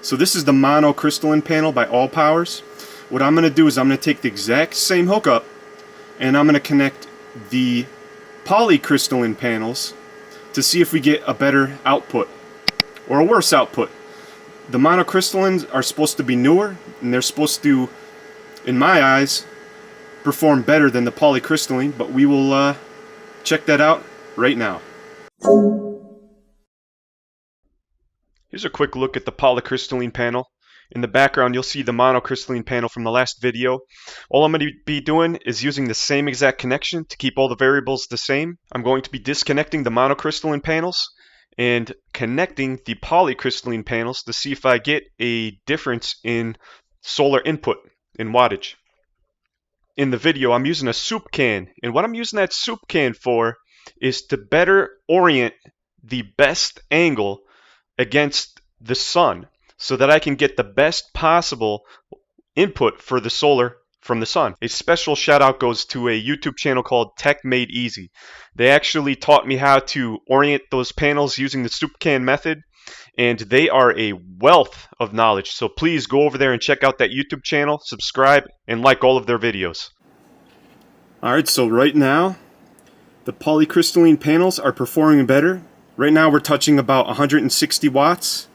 So this is the Monocrystalline panel by AllPowers. What I'm going to do is I'm going to take the exact same hookup and I'm going to connect the Polycrystalline panels to see if we get a better output or a worse output. The monocrystallines are supposed to be newer and they're supposed to, in my eyes, perform better than the polycrystalline, but we will check that out right now. Here's a quick look at the polycrystalline panel. In the background you'll see the monocrystalline panel from the last video. All I'm going to be doing is using the same exact connection to keep all the variables the same. I'm going to be disconnecting the monocrystalline panels and connecting the polycrystalline panels to see if I get a difference in solar input in wattage. In the video I'm using a soup can, and what I'm using that soup can for is to better orient the best angle against the sun so that I can get the best possible input for the solar from the sun. A special shout out goes to a YouTube channel called Tech Made Easy. They actually taught me how to orient those panels using the soup can method, and they are a wealth of knowledge. So please go over there and check out that YouTube channel, subscribe, and like all of their videos. Alright, so right now the polycrystalline panels are performing better. Right now we're touching about 160 watts,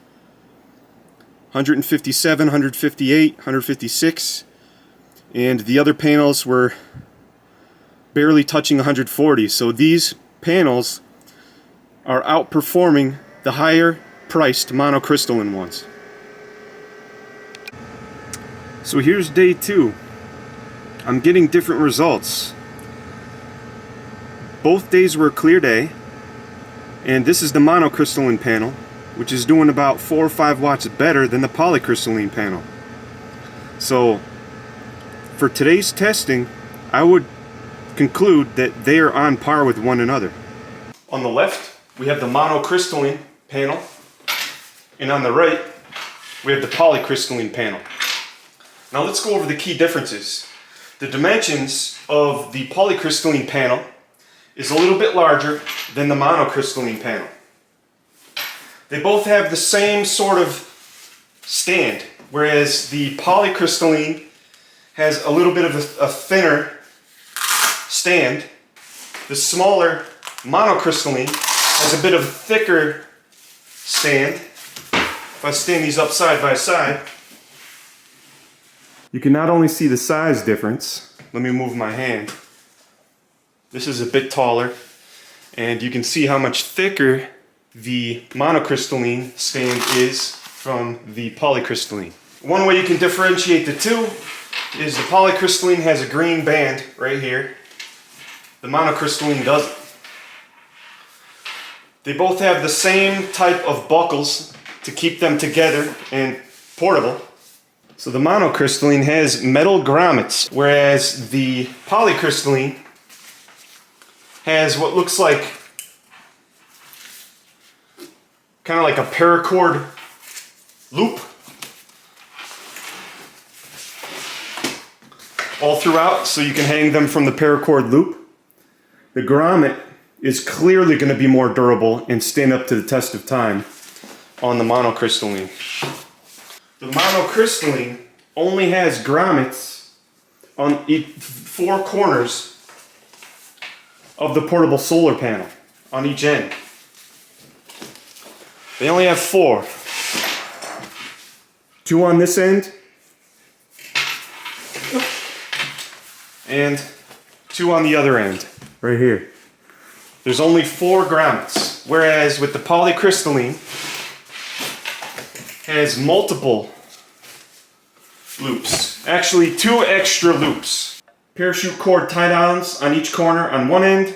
157, 158, 156, and the other panels were barely touching 140. So these panels are outperforming the higher priced monocrystalline ones. So here's day 2. I'm getting different results. Both days were a clear day. And this is the monocrystalline panel, which is doing about 4 or 5 watts better than the polycrystalline panel. So for today's testing, I would conclude that they are on par with one another. On the left, we have the monocrystalline panel, and on the right, we have the polycrystalline panel. Now let's go over the key differences. The dimensions of the polycrystalline panel is a little bit larger than the monocrystalline panel. They both have the same sort of stand, whereas the polycrystalline has a little bit of a thinner stand. The smaller monocrystalline has a bit of a thicker stand. If I stand these up side by side, you can not only see the size difference. Let me move my hand. This is a bit taller, and you can see how much thicker the monocrystalline stand is from the polycrystalline. One way you can differentiate the two is the polycrystalline has a green band right here. The monocrystalline doesn't. They both have the same type of buckles to keep them together and portable. So the monocrystalline has metal grommets, whereas the polycrystalline has what looks like kind of like a paracord loop all throughout, so you can hang them from the paracord loop. The grommet is clearly going to be more durable and stand up to the test of time on the monocrystalline. The monocrystalline only has grommets on 4 corners of the portable solar panel on each end. They only have 4. 2 on this end and 2 on the other end, right here. There's only 4 grommets, whereas with the polycrystalline has multiple loops. Actually 2 extra loops. Parachute cord tie-downs on each corner on one end.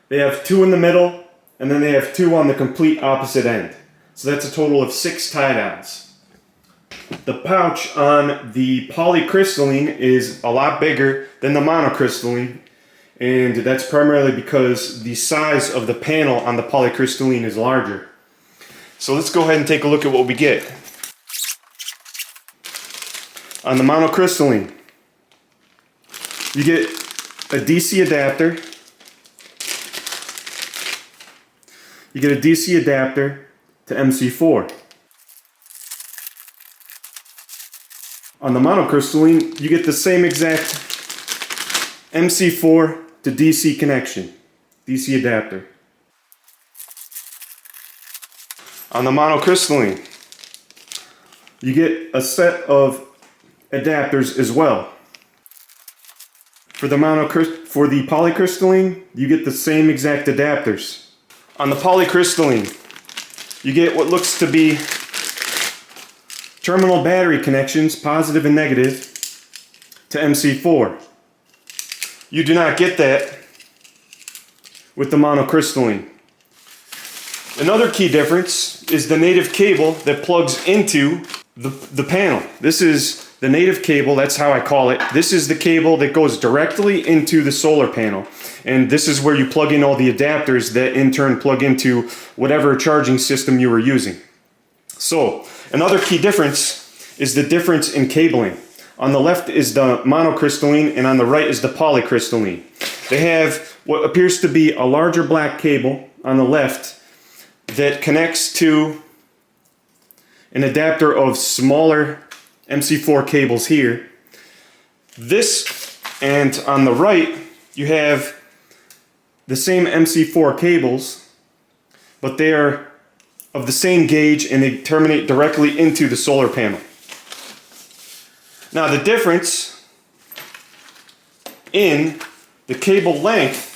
They have 2 in the middle, and then they have 2 on the complete opposite end. So that's a total of 6 tie-downs. The pouch on the polycrystalline is a lot bigger than the monocrystalline, and that's primarily because the size of the panel on the polycrystalline is larger. So let's go ahead and take a look at what we get. On the monocrystalline, you get a DC adapter. You get a DC adapter to MC4. On the monocrystalline, you get the same exact MC4 to DC connection, DC adapter. On the monocrystalline, you get a set of adapters as well. For the polycrystalline, you get the same exact adapters. On the polycrystalline, you get what looks to be terminal battery connections, positive and negative, to MC4. You do not get that with the monocrystalline. Another key difference is the native cable that plugs into the panel. This is the native cable, that's how I call it. This is the cable that goes directly into the solar panel. And this is where you plug in all the adapters that in turn plug into whatever charging system you were using. So, another key difference is the difference in cabling. On the left is the monocrystalline and on the right is the polycrystalline. They have what appears to be a larger black cable on the left that connects to an adapter of smaller MC4 cables here. This, and on the right, you have the same MC4 cables, but they are of the same gauge and they terminate directly into the solar panel. Now the difference in the cable length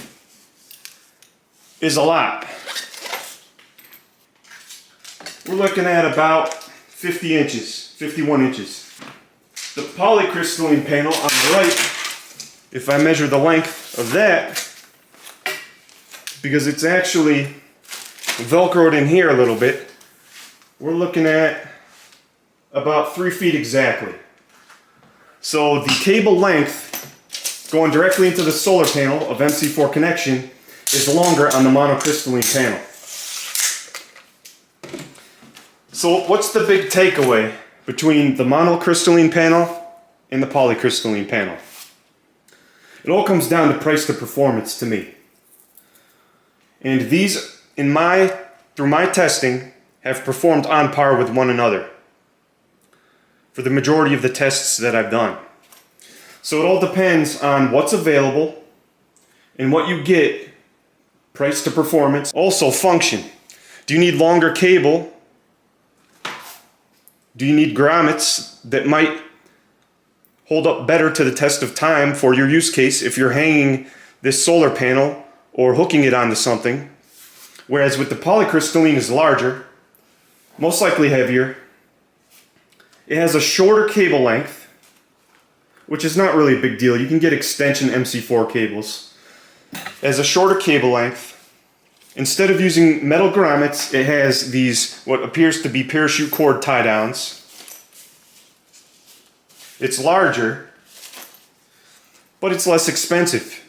is a lot. We're looking at about 50 inches, 51 inches. The polycrystalline panel on the right, if I measure the length of that, because it's actually velcroed in here a little bit, we're looking at about 3 feet exactly. So the cable length going directly into the solar panel of MC4 connection is longer on the monocrystalline panel. So what's the big takeaway between the monocrystalline panel and the polycrystalline panel? It all comes down to price to performance to me. And these, through my testing, have performed on par with one another for the majority of the tests that I've done. So it all depends on what's available and what you get, price to performance. Also function. Do you need longer cable? Do you need grommets that might hold up better to the test of time for your use case if you're hanging this solar panel or hooking it onto something? Whereas with the polycrystalline is larger, most likely heavier. It has a shorter cable length, which is not really a big deal. You can get extension MC4 cables. It has a shorter cable length. Instead of using metal grommets, it has these, what appears to be parachute cord tie downs. It's larger, but it's less expensive.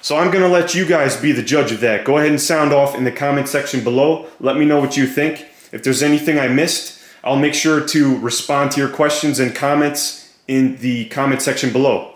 So I'm going to let you guys be the judge of that. Go ahead and sound off in the comment section below. Let me know what you think. If there's anything I missed, I'll make sure to respond to your questions and comments in the comment section below.